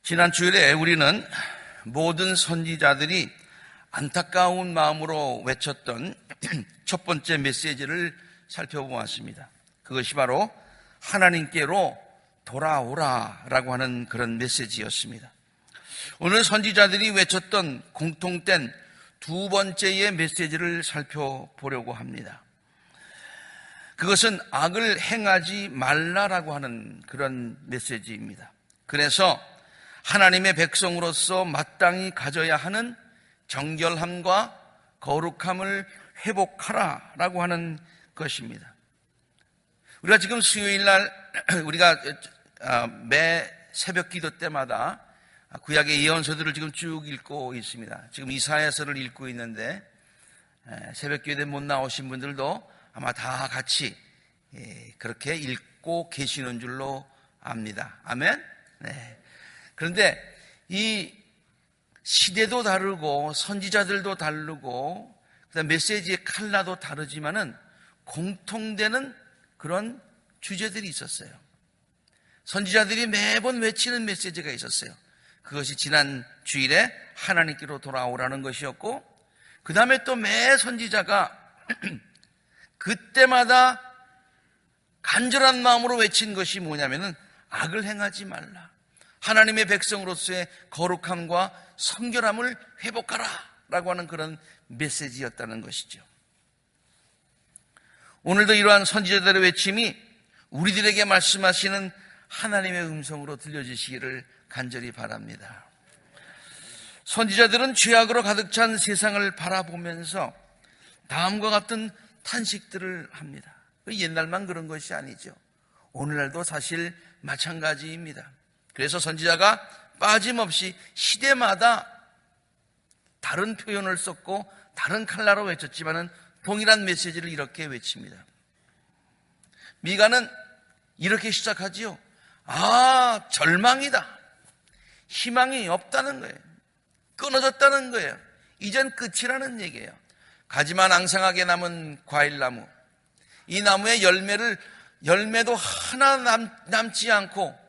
지난 주일에 우리는 모든 선지자들이 안타까운 마음으로 외쳤던 첫 번째 메시지를 살펴보았습니다. 그것이 바로 하나님께로 돌아오라라고 하는 그런 메시지였습니다. 오늘 선지자들이 외쳤던 공통된 두 번째의 메시지를 살펴보려고 합니다. 그것은 악을 행하지 말라라고 하는 그런 메시지입니다. 그래서 하나님의 백성으로서 마땅히 가져야 하는 정결함과 거룩함을 회복하라라고 하는 것입니다. 우리가 지금 수요일 날 우리가 매 새벽 기도 때마다 구약의 예언서들을 지금 쭉 읽고 있습니다. 지금 이사야서를 읽고 있는데 새벽 기도에 못 나오신 분들도 아마 다 같이 그렇게 읽고 계시는 줄로 압니다. 아멘? 네. 그런데 이 시대도 다르고 선지자들도 다르고 그다음 메시지의 칼라도 다르지만은 공통되는 그런 주제들이 있었어요. 선지자들이 매번 외치는 메시지가 있었어요. 그것이 지난 주일에 하나님께로 돌아오라는 것이었고, 그 다음에 또 매 선지자가 그때마다 간절한 마음으로 외친 것이 뭐냐면은 악을 행하지 말라. 하나님의 백성으로서의 거룩함과 성결함을 회복하라 라고 하는 그런 메시지였다는 것이죠. 오늘도 이러한 선지자들의 외침이 우리들에게 말씀하시는 하나님의 음성으로 들려주시기를 간절히 바랍니다. 선지자들은 죄악으로 가득 찬 세상을 바라보면서 다음과 같은 탄식들을 합니다. 옛날만 그런 것이 아니죠. 오늘날도 사실 마찬가지입니다. 그래서 선지자가 빠짐없이 시대마다 다른 표현을 썼고 다른 칼라로 외쳤지만은 동일한 메시지를 이렇게 외칩니다. 미가는 이렇게 시작하지요. 절망이다. 희망이 없다는 거예요. 끊어졌다는 거예요. 이젠 끝이라는 얘기예요. 가지만 앙상하게 남은 과일나무. 이 나무의 열매도 하나 남지 않고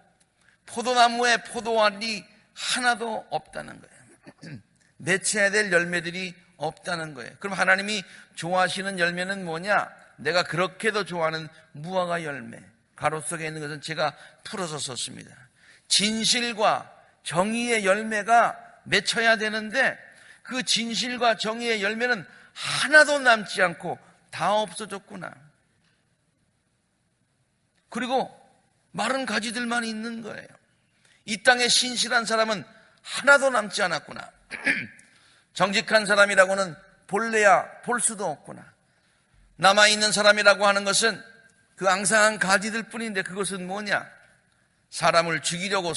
포도나무에 포도알이 하나도 없다는 거예요. 맺혀야 될 열매들이 없다는 거예요. 그럼 하나님이 좋아하시는 열매는 뭐냐? 내가 그렇게도 좋아하는 무화과 열매. 가로 속에 있는 것은 제가 풀어서 썼습니다. 진실과 정의의 열매가 맺혀야 되는데 그 진실과 정의의 열매는 하나도 남지 않고 다 없어졌구나. 그리고 마른 가지들만 있는 거예요. 이 땅에 신실한 사람은 하나도 남지 않았구나. 정직한 사람이라고는 볼래야 볼 수도 없구나. 남아있는 사람이라고 하는 것은 그 앙상한 가지들 뿐인데 그것은 뭐냐? 사람을 죽이려고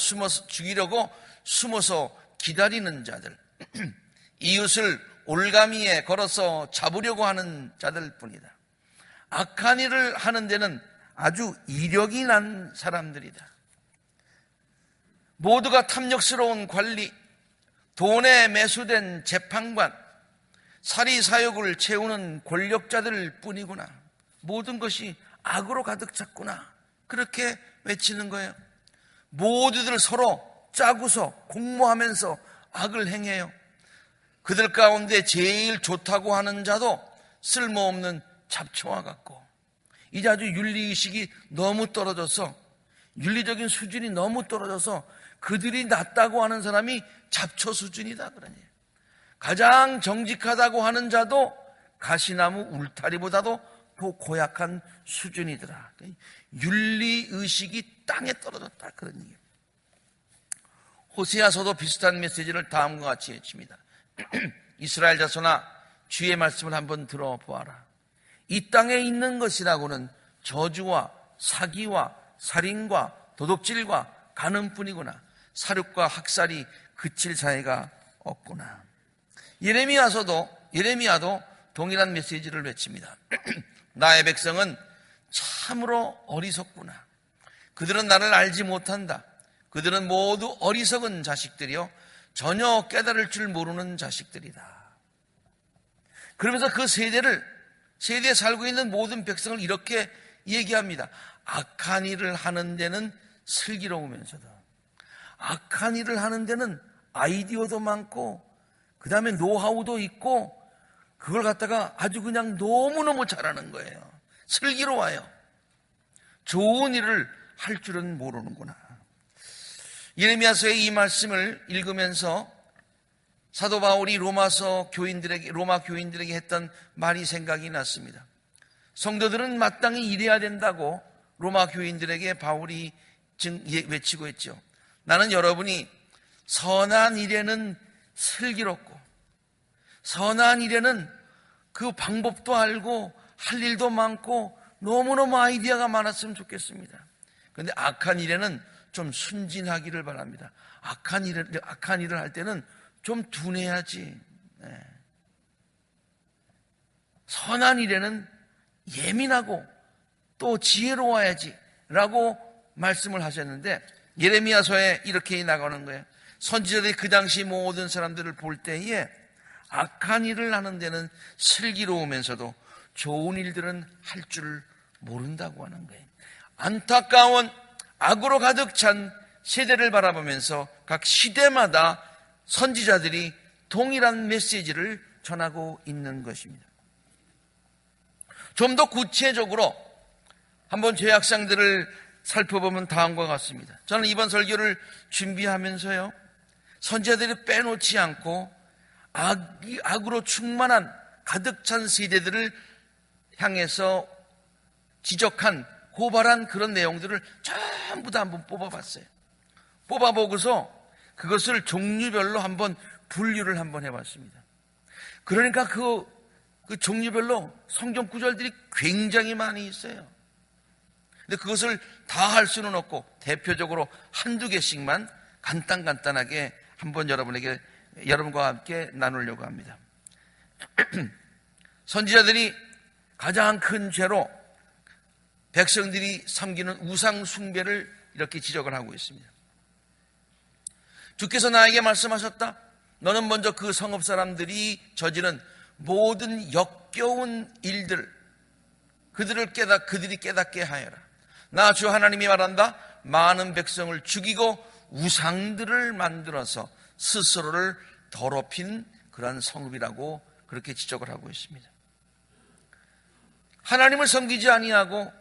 숨어서 기다리는 자들. 이웃을 올가미에 걸어서 잡으려고 하는 자들 뿐이다. 악한 일을 하는 데는 아주 이력이 난 사람들이다. 모두가 탐욕스러운 관리, 돈에 매수된 재판관, 사리사욕을 채우는 권력자들 뿐이구나. 모든 것이 악으로 가득 찼구나. 그렇게 외치는 거예요. 모두들 서로 짜고서 공모하면서 악을 행해요. 그들 가운데 제일 좋다고 하는 자도 쓸모없는 잡초와 같고, 이제 아주 윤리의식이 너무 떨어져서, 윤리적인 수준이 너무 떨어져서 그들이 낫다고 하는 사람이 잡초 수준이다 그러니, 가장 정직하다고 하는 자도 가시나무 울타리보다도 더 고약한 수준이더라. 윤리의식이 땅에 떨어졌다 그런 얘기예요. 호세아서도 비슷한 메시지를 다음과 같이 외칩니다. 이스라엘 자손아, 주의 말씀을 한번 들어보아라. 이 땅에 있는 것이라고는 저주와 사기와 살인과 도둑질과 간음뿐이구나. 살육과 학살이 그칠 사이가 없구나. 예레미야도 동일한 메시지를 외칩니다. 나의 백성은 참으로 어리석구나. 그들은 나를 알지 못한다. 그들은 모두 어리석은 자식들이요, 전혀 깨달을 줄 모르는 자식들이다. 그러면서 그 세대에 살고 있는 모든 백성을 이렇게 얘기합니다. 악한 일을 하는 데는 슬기로우면서도, 악한 일을 하는 데는 아이디어도 많고 그 다음에 노하우도 있고 그걸 갖다가 아주 그냥 너무너무 잘하는 거예요. 슬기로워요. 좋은 일을 할 줄은 모르는구나. 예레미야서의 이 말씀을 읽으면서 사도 바울이 로마 교인들에게 했던 말이 생각이 났습니다. 성도들은 마땅히 일해야 된다고 로마 교인들에게 바울이 외치고 있죠. 나는 여러분이 선한 일에는 슬기롭고 선한 일에는 그 방법도 알고 할 일도 많고 너무너무 아이디어가 많았으면 좋겠습니다. 그런데 악한 일에는 좀 순진하기를 바랍니다. 악한 일을 할 때는 좀 둔해야지. 네. 선한 일에는 예민하고 또 지혜로워야지 라고 말씀을 하셨는데 예레미야서에 이렇게 나가는 거예요. 선지자들이 그 당시 모든 사람들을 볼 때에 악한 일을 하는 데는 슬기로우면서도 좋은 일들은 할 줄 모른다고 하는 거예요. 안타까운 악으로 가득 찬 세대를 바라보면서 각 시대마다 선지자들이 동일한 메시지를 전하고 있는 것입니다. 좀 더 구체적으로 한번 죄악상들을 살펴보면 다음과 같습니다. 저는 이번 설교를 준비하면서요, 선지자들이 빼놓지 않고 악으로 충만한 가득 찬 세대들을 향해서 지적한 고발한 그런 내용들을 전부 다 한번 뽑아봤어요. 뽑아보고서 그것을 종류별로 한번 분류를 한번 해봤습니다. 그러니까 그 종류별로 성경 구절들이 굉장히 많이 있어요. 근데 그것을 다 할 수는 없고 대표적으로 한두 개씩만 간단하게 한번 여러분과 함께 나누려고 합니다. 선지자들이 가장 큰 죄로 백성들이 섬기는 우상 숭배를 이렇게 지적을 하고 있습니다. 주께서 나에게 말씀하셨다. 너는 먼저 그 성읍 사람들이 저지른 모든 역겨운 일들 그들이 깨닫게 하여라. 나 주 하나님이 말한다. 많은 백성을 죽이고 우상들을 만들어서 스스로를 더럽힌 그러한 성읍이라고 그렇게 지적을 하고 있습니다. 하나님을 섬기지 아니하고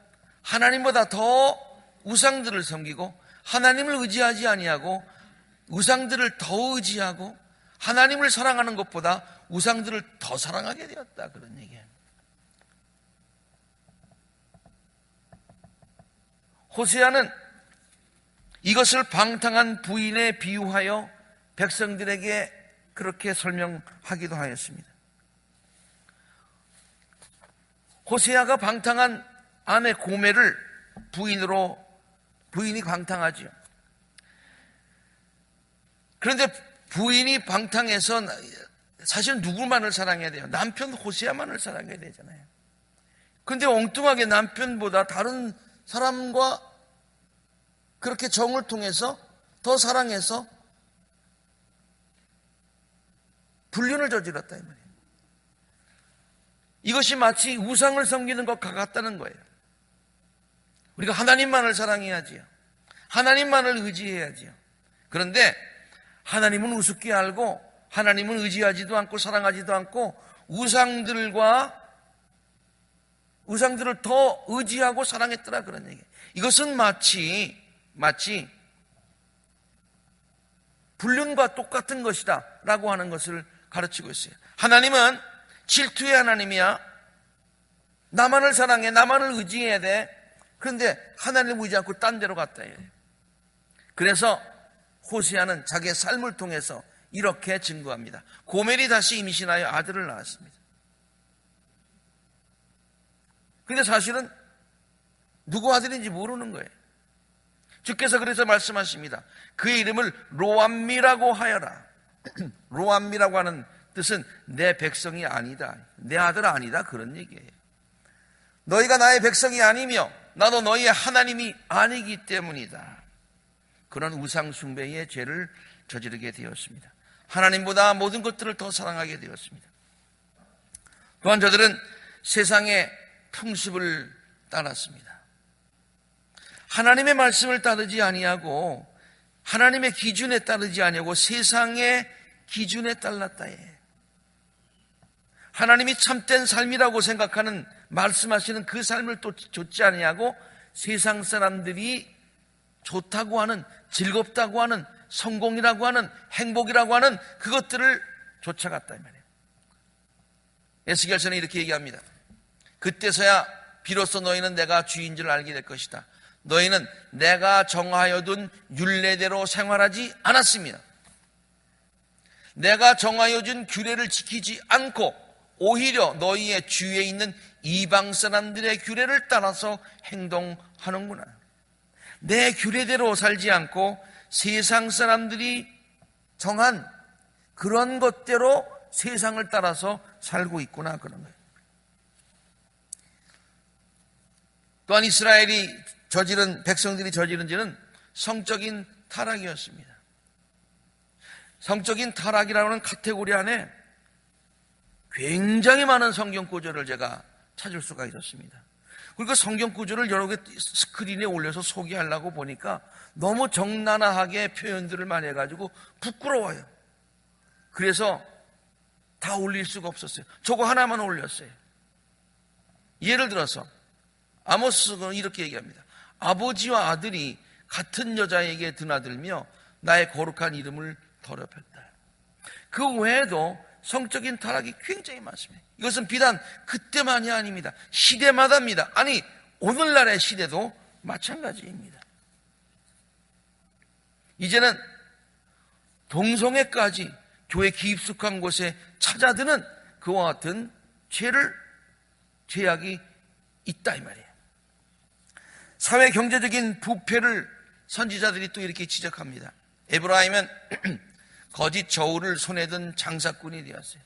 하나님보다 더 우상들을 섬기고 하나님을 의지하지 아니하고 우상들을 더 의지하고 하나님을 사랑하는 것보다 우상들을 더 사랑하게 되었다, 그런 얘기예요. 호세아는 이것을 방탕한 부인에 비유하여 백성들에게 그렇게 설명하기도 하였습니다. 호세아가 방탕한 아내 고멜을 부인이 방탕하죠. 그런데 부인이 방탕해서 사실 누구만을 사랑해야 돼요? 남편 호세아만을 사랑해야 되잖아요. 그런데 엉뚱하게 남편보다 다른 사람과 그렇게 정을 통해서 더 사랑해서 불륜을 저질렀다 이 말이에요. 이것이 마치 우상을 섬기는 것과 같다는 거예요. 우리가 하나님만을 사랑해야지요. 하나님만을 의지해야지요. 그런데 하나님은 우습게 알고 하나님은 의지하지도 않고 사랑하지도 않고 우상들을 더 의지하고 사랑했더라, 그런 얘기예요. 이것은 마치 불륜과 똑같은 것이다 라고 하는 것을 가르치고 있어요. 하나님은 질투의 하나님이야. 나만을 사랑해, 나만을 의지해야 돼. 그런데 하나님을 의지 않고 딴 데로 갔다 해요. 그래서 호세아는 자기의 삶을 통해서 이렇게 증거합니다. 고멜이 다시 임신하여 아들을 낳았습니다. 그런데 사실은 누구 아들인지 모르는 거예요. 주께서 그래서 말씀하십니다. 그의 이름을 로암미라고 하여라. 로암미라고 하는 뜻은 내 백성이 아니다, 내 아들 아니다, 그런 얘기예요. 너희가 나의 백성이 아니며 나도 너희의 하나님이 아니기 때문이다. 그런 우상 숭배의 죄를 저지르게 되었습니다. 하나님보다 모든 것들을 더 사랑하게 되었습니다. 또한 저들은 세상의 풍습을 따랐습니다. 하나님의 말씀을 따르지 아니하고 하나님의 기준에 따르지 아니하고 세상의 기준에 따랐다에. 하나님이 참된 삶이라고 생각하는, 말씀하시는 그 삶을 또 좋지 아니하고 세상 사람들이 좋다고 하는, 즐겁다고 하는, 성공이라고 하는, 행복이라고 하는 그것들을 쫓아갔다 이 말이에요. 에스겔서는 이렇게 얘기합니다. 그때서야 비로소 너희는 내가 주인 줄 알게 될 것이다. 너희는 내가 정하여 둔 율례대로 생활하지 않았습니다. 내가 정하여 준 규례를 지키지 않고 오히려 너희의 주위에 있는 이방 사람들의 규례를 따라서 행동하는구나. 내 규례대로 살지 않고 세상 사람들이 정한 그런 것대로 세상을 따라서 살고 있구나, 그런 거예요. 또한 이스라엘이 백성들이 저지른 죄는 성적인 타락이었습니다. 성적인 타락이라는 하는 카테고리 안에 굉장히 많은 성경 구절을 제가 찾을 수가 있었습니다. 그리고 성경 구절을 여러 개 스크린에 올려서 소개하려고 보니까 너무 적나라하게 표현들을 많이 해가지고 부끄러워요. 그래서 다 올릴 수가 없었어요. 저거 하나만 올렸어요. 예를 들어서 아모스는 이렇게 얘기합니다. 아버지와 아들이 같은 여자에게 드나들며 나의 거룩한 이름을 더럽혔다. 그 외에도 성적인 타락이 굉장히 많습니다. 이것은 비단 그때만이 아닙니다. 시대마다입니다. 아니, 오늘날의 시대도 마찬가지입니다. 이제는 동성애까지 교회 깊숙한 곳에 찾아드는 그와 같은 죄악이 있다 이 말이에요. 사회 경제적인 부패를 선지자들이 또 이렇게 지적합니다. 에브라임은 거짓 저울을 손에 든 장사꾼이 되었어요.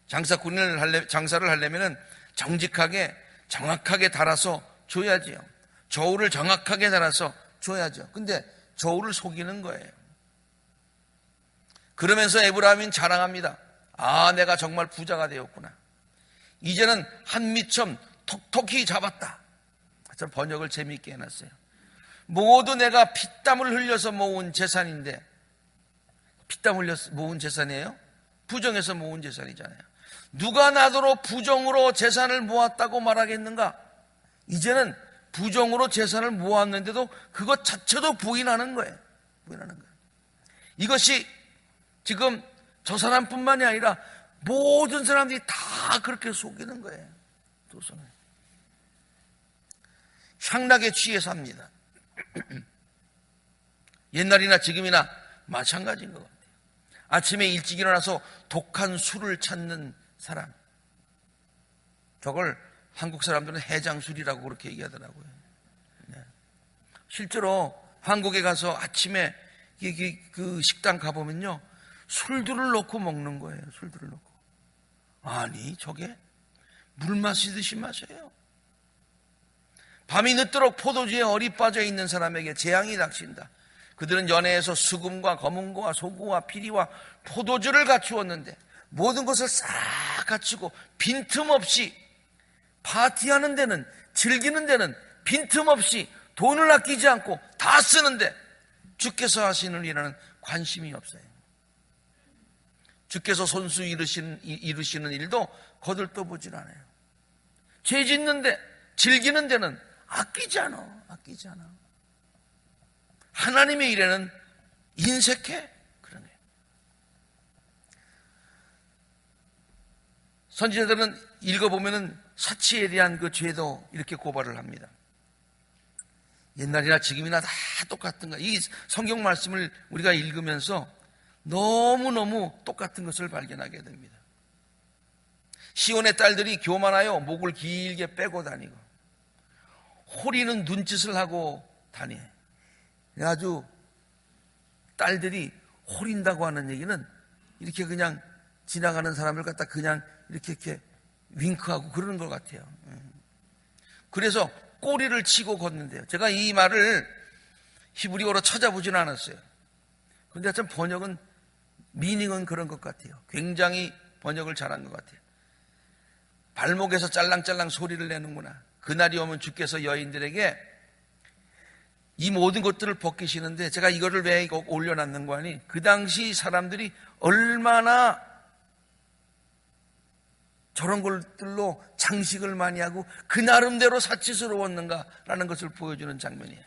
장사를 하려면 정직하게 정확하게 달아서 줘야지요. 저울을 정확하게 달아서 줘야죠. 근데 저울을 속이는 거예요. 그러면서 에브라임은 자랑합니다. 아, 내가 정말 부자가 되었구나. 이제는 한 미천 톡톡히 잡았다. 참 번역을 재미있게 해놨어요. 모두 내가 피땀을 흘려서 모은 재산인데, 피땀 흘려서 모은 재산이에요? 부정해서 모은 재산이잖아요. 누가 나더러 부정으로 재산을 모았다고 말하겠는가? 이제는 부정으로 재산을 모았는데도 그것 자체도 부인하는 거예요. 부인하는 거예요. 이것이 지금 저 사람뿐만이 아니라 모든 사람들이 다 그렇게 속이는 거예요. 도성을. 향락에 취해 삽니다. 옛날이나 지금이나 마찬가지인 것 같아요. 아침에 일찍 일어나서 독한 술을 찾는 사람, 저걸 한국 사람들은 해장술이라고 그렇게 얘기하더라고요. 네. 실제로 한국에 가서 아침에 그 식당 가보면요, 술들을 넣고 먹는 거예요. 술들을 넣고. 아니, 저게 물 마시듯이 마셔요. 밤이 늦도록 포도주에 얼이 빠져 있는 사람에게 재앙이 닥친다. 그들은 연애에서 수금과 검은고와 소고와 피리와 포도주를 갖추었는데 모든 것을 싹 갖추고 빈틈없이 파티하는 데는, 즐기는 데는 빈틈없이 돈을 아끼지 않고 다 쓰는데 주께서 하시는 일에는 관심이 없어요. 주께서 손수 이루시는 일도 거들떠보질 않아요. 죄 짓는데, 즐기는 데는 아끼지 않아. 하나님의 일에는 인색해? 그러네. 선지자들은 읽어보면은 사치에 대한 그 죄도 이렇게 고발을 합니다. 옛날이나 지금이나 다 똑같은 거야. 이 성경 말씀을 우리가 읽으면서 너무너무 똑같은 것을 발견하게 됩니다. 시온의 딸들이 교만하여 목을 길게 빼고 다니고, 호리는 눈짓을 하고 다녀. 아주 딸들이 호린다고 하는 얘기는 이렇게 그냥 지나가는 사람을 갖다 그냥 이렇게 윙크하고 그러는 것 같아요. 그래서 꼬리를 치고 걷는데요. 제가 이 말을 히브리어로 찾아보지는 않았어요. 그런데 참 번역은, 미닝은 그런 것 같아요. 굉장히 번역을 잘한 것 같아요. 발목에서 짤랑짤랑 소리를 내는구나. 그날이 오면 주께서 여인들에게 이 모든 것들을 벗기시는데, 제가 이거를 왜 올려놨는 거 아니? 그 당시 사람들이 얼마나 저런 것들로 장식을 많이 하고 그 나름대로 사치스러웠는가라는 것을 보여주는 장면이에요.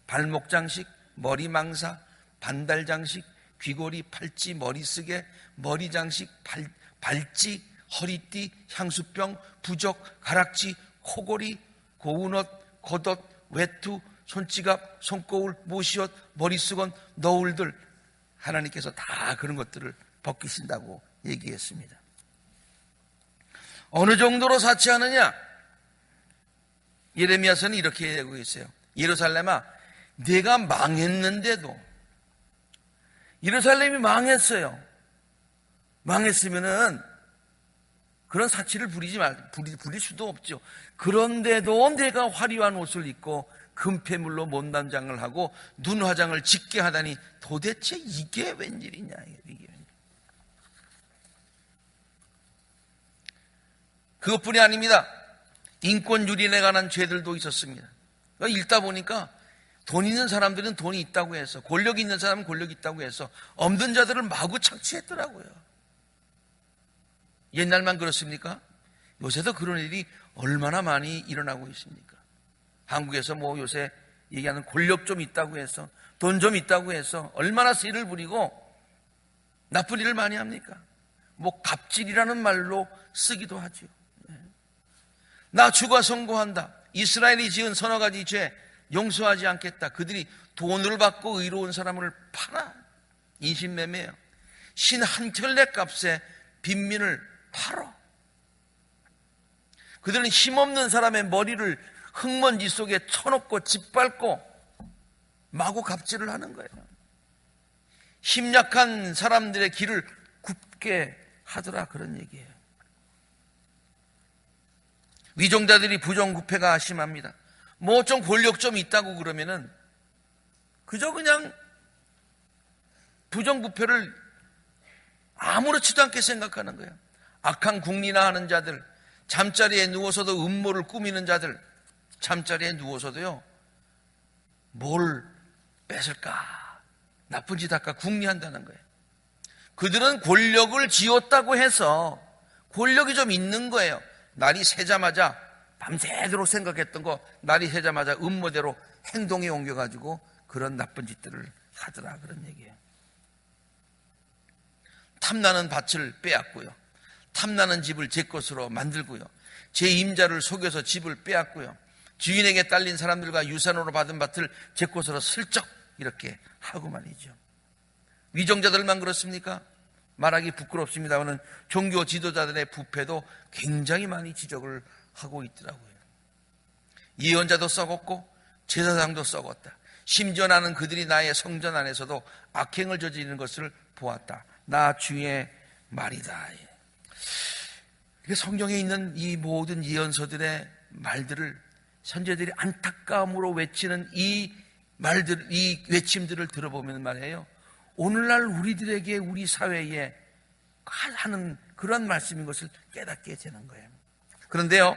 발목 장식, 머리 망사, 반달 장식, 귀걸이, 팔찌, 머리쓰개, 머리 장식, 발찌, 허리띠, 향수병, 부적, 가락지, 코골이, 고운옷, 겉옷, 외투, 손지갑, 손거울, 모시옷, 머리수건, 너울들, 하나님께서 다 그런 것들을 벗기신다고 얘기했습니다. 어느 정도로 사치하느냐? 예레미야서는 이렇게 얘기하고 있어요. 예루살렘아, 내가 망했는데도, 예루살렘이 망했어요. 망했으면은 그런 사치를 부릴 수도 없죠. 그런데도 내가 화려한 옷을 입고 금폐물로 못난장을 하고 눈화장을 짙게 하다니 도대체 이게 웬일이냐. 이게. 그것뿐이 아닙니다. 인권 유린에 관한 죄들도 있었습니다. 그러니까 읽다 보니까 돈 있는 사람들은 돈이 있다고 해서, 권력 있는 사람은 권력이 있다고 해서 없는 자들을 마구 착취했더라고요. 옛날만 그렇습니까? 요새도 그런 일이 얼마나 많이 일어나고 있습니까? 한국에서 뭐 요새 얘기하는 권력 좀 있다고 해서, 돈 좀 있다고 해서 얼마나 세를 부리고 나쁜 일을 많이 합니까? 뭐 갑질이라는 말로 쓰기도 하죠. 나 주가 선고한다. 이스라엘이 지은 서너 가지 죄 용서하지 않겠다. 그들이 돈을 받고 의로운 사람을 팔아. 인신매매예요. 신 한 켤레 값에 빈민을 팔어. 그들은 힘없는 사람의 머리를 흙먼지 속에 쳐놓고 짓밟고 마구 갑질을 하는 거예요. 힘약한 사람들의 길을 굽게 하더라, 그런 얘기예요. 위종자들이 부정부패가 심합니다. 뭐 좀 권력 좀 있다고 그러면은 그저 그냥 부정부패를 아무렇지도 않게 생각하는 거예요. 악한 궁리나 하는 자들, 잠자리에 누워서도 음모를 꾸미는 자들, 잠자리에 누워서도요, 뭘 뺏을까, 나쁜 짓 할까 궁리한다는 거예요. 그들은 권력을 쥐었다고 해서 권력이 좀 있는 거예요. 날이 새자마자 밤새도록 생각했던 거 날이 새자마자 음모대로 행동에 옮겨가지고 그런 나쁜 짓들을 하더라, 그런 얘기예요. 탐나는 밭을 빼앗고요, 탐나는 집을 제 것으로 만들고요, 제 임자를 속여서 집을 빼앗고요, 주인에게 딸린 사람들과 유산으로 받은 밭을 제 것으로 슬쩍 이렇게 하고 말이죠. 위정자들만 그렇습니까? 말하기 부끄럽습니다마는 종교 지도자들의 부패도 굉장히 많이 지적을 하고 있더라고요. 예언자도 썩었고 제사장도 썩었다. 심지어 나는 그들이 나의 성전 안에서도 악행을 저지르는 것을 보았다. 나 주의 말이다. 성경에 있는 이 모든 예언서들의 말들을 선지자들이 안타까움으로 외치는 이 말들, 이 외침들을 들어보면 말이에요, 오늘날 우리들에게, 우리 사회에 하는 그런 말씀인 것을 깨닫게 되는 거예요. 그런데요,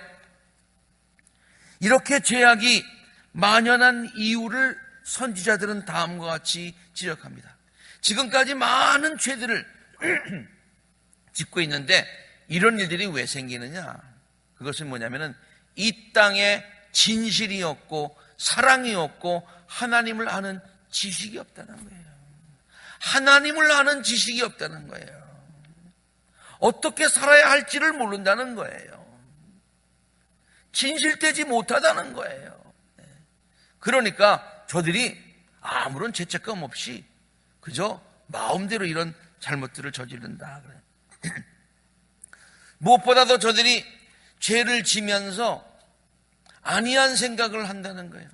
이렇게 죄악이 만연한 이유를 선지자들은 다음과 같이 지적합니다. 지금까지 많은 죄들을 짓고 있는데 이런 일들이 왜 생기느냐? 그것은 뭐냐면은 이 땅에 진실이 없고 사랑이 없고 하나님을 아는 지식이 없다는 거예요. 하나님을 아는 지식이 없다는 거예요. 어떻게 살아야 할지를 모른다는 거예요. 진실되지 못하다는 거예요. 그러니까 저들이 아무런 죄책감 없이 그저 마음대로 이런 잘못들을 저지른다. 무엇보다도 저들이 죄를 지면서 아니한 생각을 한다는 거예요.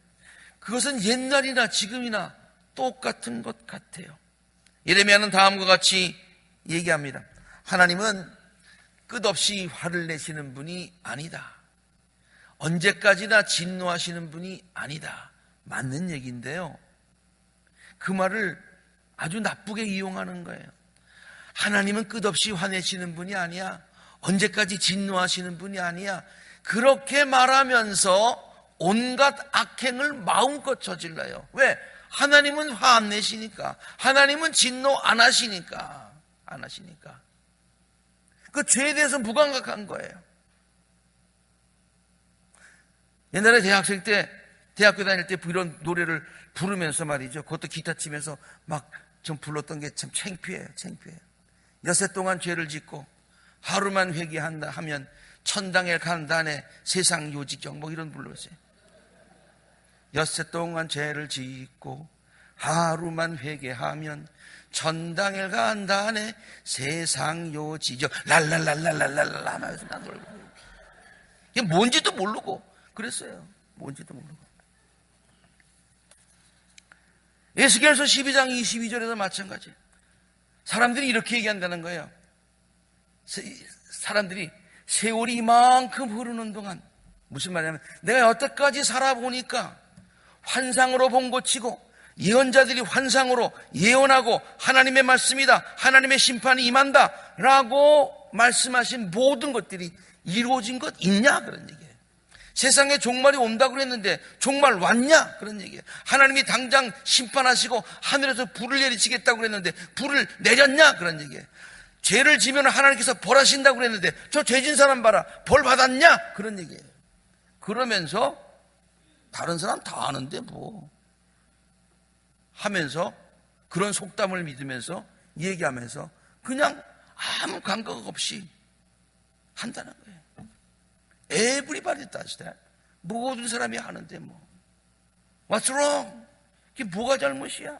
그것은 옛날이나 지금이나 똑같은 것 같아요. 예레미야는 다음과 같이 얘기합니다. 하나님은 끝없이 화를 내시는 분이 아니다. 언제까지나 진노하시는 분이 아니다. 맞는 얘기인데요, 그 말을 아주 나쁘게 이용하는 거예요. 하나님은 끝없이 화내시는 분이 아니야. 언제까지 진노하시는 분이 아니야. 그렇게 말하면서 온갖 악행을 마음껏 저질러요. 왜? 하나님은 화 안 내시니까. 하나님은 진노 안 하시니까. 그 죄에 대해서 무감각한 거예요. 옛날에 대학생 때, 대학교 다닐 때 이런 노래를 부르면서 말이죠. 그것도 기타 치면서 막 좀 불렀던 게 참 창피해요. 엿새 동안 죄를 짓고 하루만 회개한다 하면 천당에 간다네 세상 요지경 뭐 이런 불렀어요. 엿새 동안 죄를 짓고 하루만 회개하면 천당에 간다네 세상 요지경 랄랄랄랄랄랄라 하면서 나 놀고 이게 뭔지도 모르고 그랬어요. 뭔지도 모르고. 에스겔서 12장 22절에도 마찬가지. 사람들이 이렇게 얘기한다는 거예요. 사람들이 세월이 이만큼 흐르는 동안 무슨 말이냐면 내가 여태까지 살아보니까 환상으로 본 것 치고 예언자들이 환상으로 예언하고 하나님의 말씀이다, 하나님의 심판이 임한다 라고 말씀하신 모든 것들이 이루어진 것 있냐 그런 얘기예요. 세상에 종말이 온다고 그랬는데 종말 왔냐 그런 얘기예요. 하나님이 당장 심판하시고 하늘에서 불을 내리치겠다고 그랬는데 불을 내렸냐 그런 얘기예요. 죄를 지면 하나님께서 벌하신다고 그랬는데 저 죄진 사람 봐라 벌 받았냐 그런 얘기예요. 그러면서 다른 사람 다 아는데 뭐 하면서 그런 속담을 믿으면서 얘기하면서 그냥 아무 감각 없이 한다는 거예요. Everybody does that. 모든 사람이 하는데 뭐 What's wrong? 이게 뭐가 잘못이야?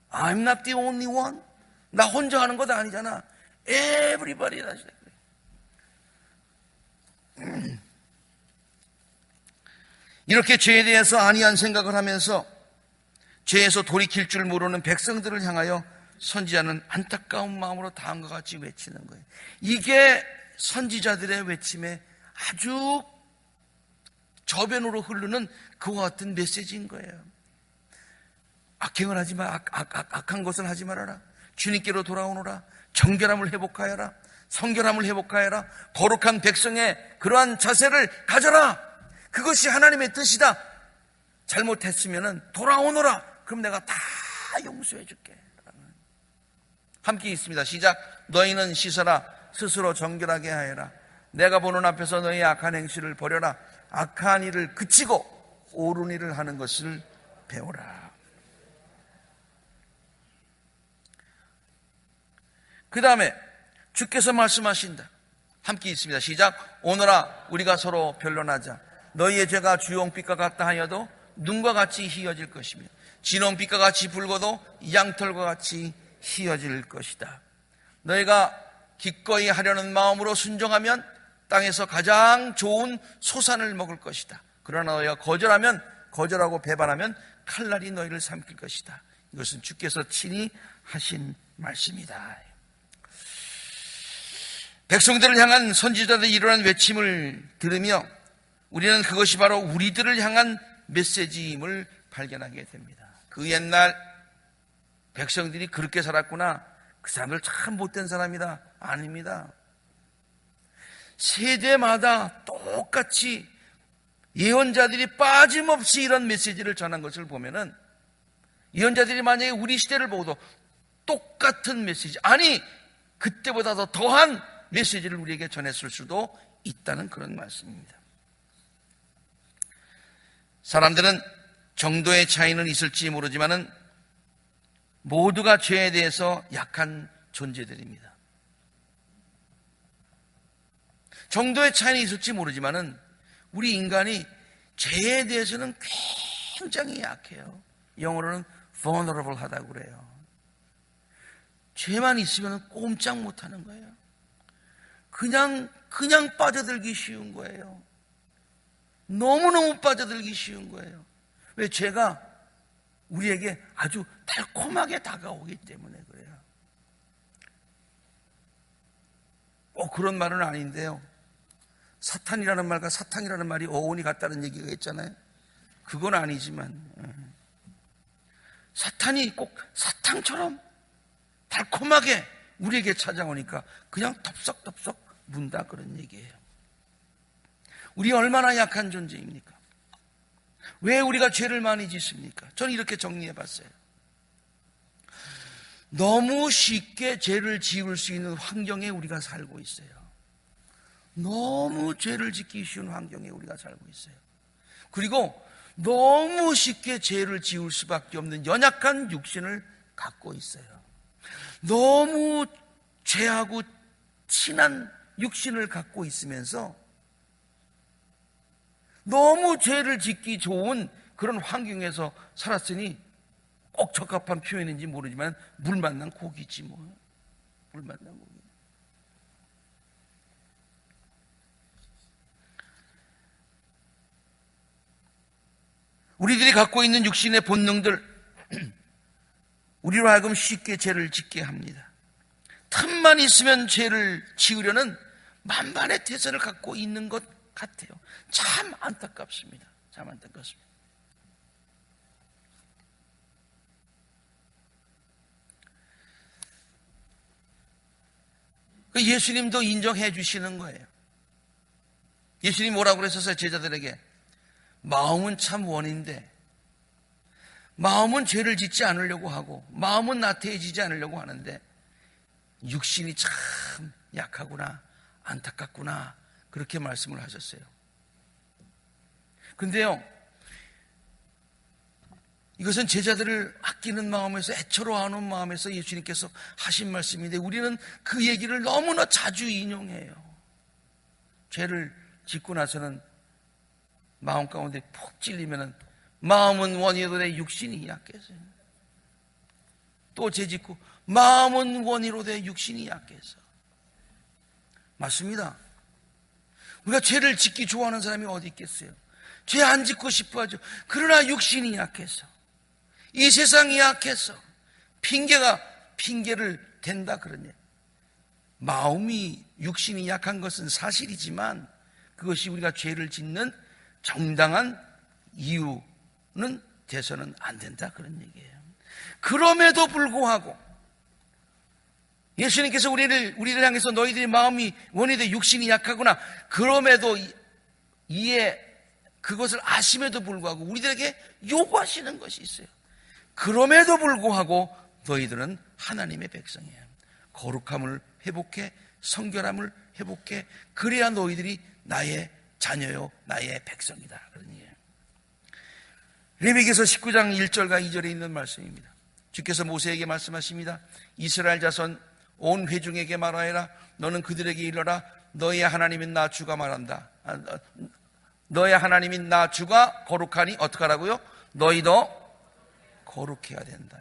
I'm not the only one. 나 혼자 하는 것 아니잖아. Everybody does that. 이렇게 죄에 대해서 아니한 생각을 하면서 죄에서 돌이킬 줄 모르는 백성들을 향하여 선지자는 안타까운 마음으로 다음과 같이 외치는 거예요. 이게 선지자들의 외침에 아주 저변으로 흐르는 그와 같은 메시지인 거예요. 악행을 하지 마, 악한 것을 하지 말아라. 주님께로 돌아오너라. 정결함을 회복하여라. 성결함을 회복하여라. 거룩한 백성의 그러한 자세를 가져라. 그것이 하나님의 뜻이다. 잘못했으면 돌아오너라. 그럼 내가 다 용서해 줄게. 함께 있습니다. 시작. 너희는 씻어라. 스스로 정결하게 하여라. 내가 보는 앞에서 너희 악한 행실을 버려라. 악한 일을 그치고 옳은 일을 하는 것을 배우라. 그 다음에 주께서 말씀하신다. 함께 있습니다. 시작. 오너라 우리가 서로 변론하자. 너희의 죄가 주홍빛과 같다 하여도 눈과 같이 희어질 것이며 진홍빛과 같이 붉어도 양털과 같이 희어질 것이다. 너희가 기꺼이 하려는 마음으로 순종하면 땅에서 가장 좋은 소산을 먹을 것이다. 그러나 너희가 거절하고 배반하면 칼날이 너희를 삼킬 것이다. 이것은 주께서 친히 하신 말씀이다. 백성들을 향한 선지자들의 이러한 외침을 들으며 우리는 그것이 바로 우리들을 향한 메시지임을 발견하게 됩니다. 그 옛날 백성들이 그렇게 살았구나. 그 사람들 참 못된 사람이다. 아닙니다. 세대마다 똑같이 예언자들이 빠짐없이 이런 메시지를 전한 것을 보면은 예언자들이 만약에 우리 시대를 보고도 똑같은 메시지, 아니 그때보다 더 더한 메시지를 우리에게 전했을 수도 있다는 그런 말씀입니다. 사람들은 정도의 차이는 있을지 모르지만은 모두가 죄에 대해서 약한 존재들입니다. 정도의 차이는 있을지 모르지만은 우리 인간이 죄에 대해서는 굉장히 약해요. 영어로는 vulnerable 하다고 그래요. 죄만 있으면 꼼짝 못하는 거예요. 그냥 빠져들기 쉬운 거예요. 너무너무 빠져들기 쉬운 거예요. 왜? 죄가 우리에게 아주 달콤하게 다가오기 때문에 그래요. 그런 말은 아닌데요. 사탄이라는 말과 사탕이라는 말이 어원이 같다는 얘기가 있잖아요. 그건 아니지만 사탄이 꼭 사탕처럼 달콤하게 우리에게 찾아오니까 그냥 덥석덥석 문다 그런 얘기예요. 우리 얼마나 약한 존재입니까? 왜 우리가 죄를 많이 짓습니까? 저는 이렇게 정리해 봤어요. 너무 쉽게 죄를 지을 수 있는 환경에 우리가 살고 있어요. 너무 죄를 짓기 쉬운 환경에 우리가 살고 있어요. 그리고 너무 쉽게 죄를 지을 수밖에 없는 연약한 육신을 갖고 있어요. 너무 죄하고 친한 육신을 갖고 있으면서 너무 죄를 짓기 좋은 그런 환경에서 살았으니 꼭 적합한 표현인지 모르지만 물 만난 고기지 뭐. 물 만난 고기. 우리들이 갖고 있는 육신의 본능들, 우리로 하여금 쉽게 죄를 짓게 합니다. 틈만 있으면 죄를 지으려는 만반의 태세를 갖고 있는 것 같아요. 참 안타깝습니다. 참 안타깝습니다. 예수님도 인정해 주시는 거예요. 예수님이 뭐라고 그랬었어요? 제자들에게 마음은 참 원인데 마음은 죄를 짓지 않으려고 하고 마음은 나태해지지 않으려고 하는데 육신이 참 약하구나, 안타깝구나, 그렇게 말씀을 하셨어요. 근데요, 이것은 제자들을 아끼는 마음에서, 애처로하는 마음에서 예수님께서 하신 말씀인데 우리는 그 얘기를 너무나 자주 인용해요. 죄를 짓고 나서는 마음 가운데 푹 찔리면은 마음은 원이로 돼 육신이 약해서, 또 죄 짓고 마음은 원이로 돼 육신이 약해서. 맞습니다. 우리가 죄를 짓기 좋아하는 사람이 어디 있겠어요? 죄 안 짓고 싶어 하죠. 그러나 육신이 약해서, 이 세상이 약해서 핑계를 댄다 그러냐. 마음이, 육신이 약한 것은 사실이지만 그것이 우리가 죄를 짓는 정당한 이유는 돼서는 안 된다 그런 얘기예요. 그럼에도 불구하고 예수님께서 우리를 향해서 너희들이 마음이 원이돼 육신이 약하구나, 그럼에도 그것을 아심에도 불구하고 우리들에게 요구하시는 것이 있어요. 그럼에도 불구하고 너희들은 하나님의 백성이에요. 거룩함을 회복해, 성결함을 회복해, 그래야 너희들이 나의 자녀요, 나의 백성이다 그런 얘기예요. 레위기서 19장 1절과 2절에 있는 말씀입니다. 주께서 모세에게 말씀하십니다. 이스라엘 자손 온 회중에게 말하여라. 너는 그들에게 이르라. 너의 하나님인 나 주가 말한다. 너의 하나님인 나 주가 거룩하니 어떻게 하라고요? 너희도 거룩해야 된다.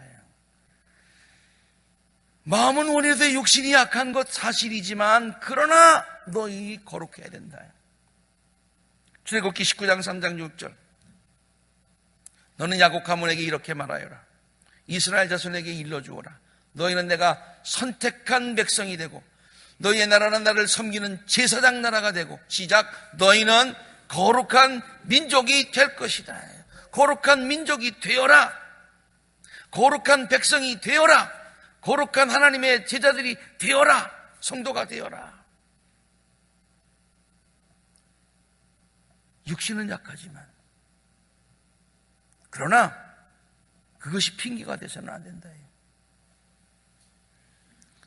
마음은 원해도 육신이 약한 것 사실이지만 그러나 너희 거룩해야 된다. 출애굽기 19장 3장 6절. 너는 야곱 가문에게 이렇게 말하여라. 이스라엘 자손에게 일러주어라. 너희는 내가 선택한 백성이 되고 너희의 나라는 나를 섬기는 제사장 나라가 되고, 시작, 너희는 거룩한 민족이 될 것이다. 거룩한 민족이 되어라. 거룩한 백성이 되어라. 거룩한 하나님의 제자들이 되어라. 성도가 되어라. 육신은 약하지만 그러나 그것이 핑계가 돼서는 안 된다.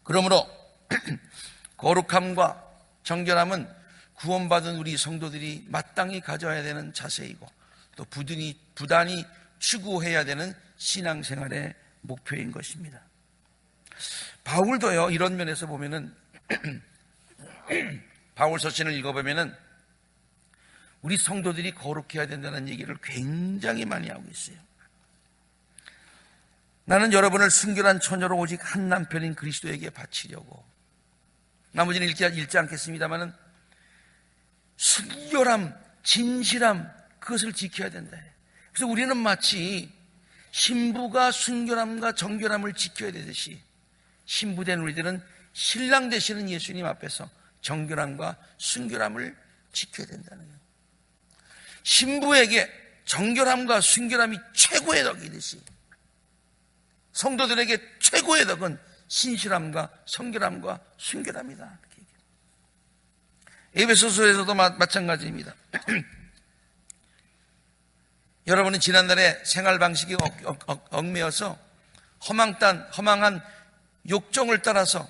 그러므로 거룩함과 정결함은 구원받은 우리 성도들이 마땅히 가져야 되는 자세이고 또 부단히 추구해야 되는 신앙생활의 목표인 것입니다. 바울도요, 이런 면에서 보면은 바울 서신을 읽어보면은 우리 성도들이 거룩해야 된다는 얘기를 굉장히 많이 하고 있어요. 나는 여러분을 순결한 처녀로 오직 한 남편인 그리스도에게 바치려고. 나머지는 읽지 않겠습니다만은 순결함, 진실함, 그것을 지켜야 된다. 그래서 우리는 마치 신부가 순결함과 정결함을 지켜야 되듯이 신부된 우리들은 신랑 되시는 예수님 앞에서 정결함과 순결함을 지켜야 된다는 거예요. 신부에게 정결함과 순결함이 최고의 덕이듯이 성도들에게 최고의 덕은 신실함과 성결함과 순결함이다. 에베소서에서도 마찬가지입니다. 여러분은 지난날에 생활 방식이 얽매여서 허망한 욕정을 따라서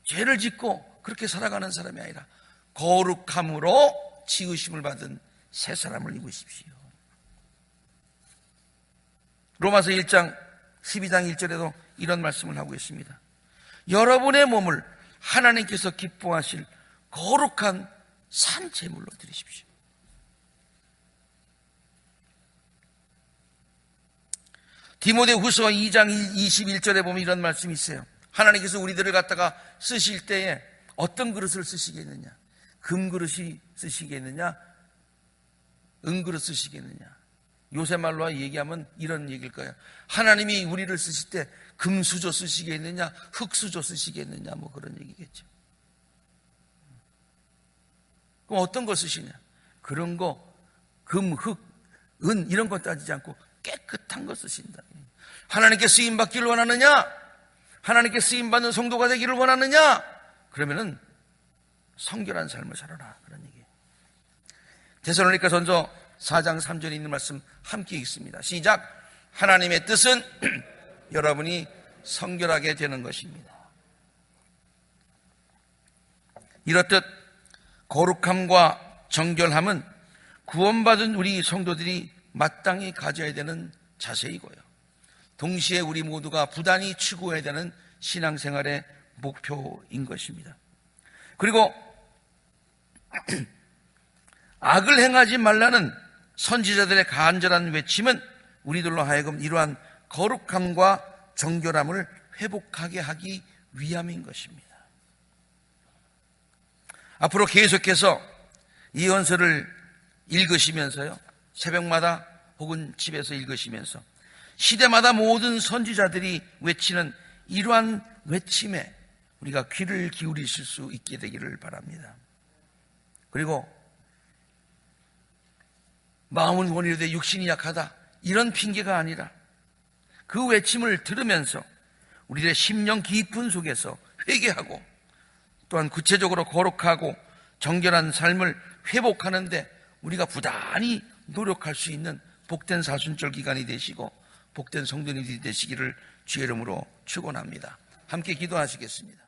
죄를 짓고 그렇게 살아가는 사람이 아니라 거룩함으로 지으심을 받은 새 사람을 입으십시오. 로마서 1장 12장 1절에도 이런 말씀을 하고 있습니다. 여러분의 몸을 하나님께서 기뻐하실 거룩한 산 제물로 드리십시오. 디모데후서 2장 21절에 보면 이런 말씀이 있어요. 하나님께서 우리들을 갖다가 쓰실 때에 어떤 그릇을 쓰시겠느냐? 금그릇이 쓰시겠느냐? 은그릇 쓰시겠느냐? 요새 말로 얘기하면 이런 얘기일 거예요. 하나님이 우리를 쓰실 때 금수저 쓰시겠느냐? 흙수저 쓰시겠느냐? 뭐 그런 얘기겠죠. 그럼 어떤 거 쓰시냐? 그런 거, 금, 흙, 은 이런 거 따지지 않고 깨끗한 거 쓰신다. 하나님께 쓰임받기를 원하느냐? 하나님께 쓰임받는 성도가 되기를 원하느냐? 그러면은 성결한 삶을 살아라. 그런 얘기예요. 데살로니가전서 4장 3절에 있는 말씀 함께 읽습니다. 시작. 하나님의 뜻은 여러분이 성결하게 되는 것입니다. 이렇듯 거룩함과 정결함은 구원받은 우리 성도들이 마땅히 가져야 되는 자세이고요. 동시에 우리 모두가 부단히 추구해야 되는 신앙생활의 목표인 것입니다. 그리고 악을 행하지 말라는 선지자들의 간절한 외침은 우리들로 하여금 이러한 거룩함과 정결함을 회복하게 하기 위함인 것입니다. 앞으로 계속해서 이 연서를 읽으시면서요, 새벽마다 혹은 집에서 읽으시면서 시대마다 모든 선지자들이 외치는 이러한 외침에 우리가 귀를 기울이실 수 있게 되기를 바랍니다. 그리고 마음은 원이로되 육신이 약하다, 이런 핑계가 아니라 그 외침을 들으면서 우리의 심령 깊은 속에서 회개하고 또한 구체적으로 거룩하고 정결한 삶을 회복하는데 우리가 부단히 노력할 수 있는 복된 사순절 기간이 되시고 복된 성도님들이 되시기를 주의 이름으로 축원합니다. 함께 기도하시겠습니다.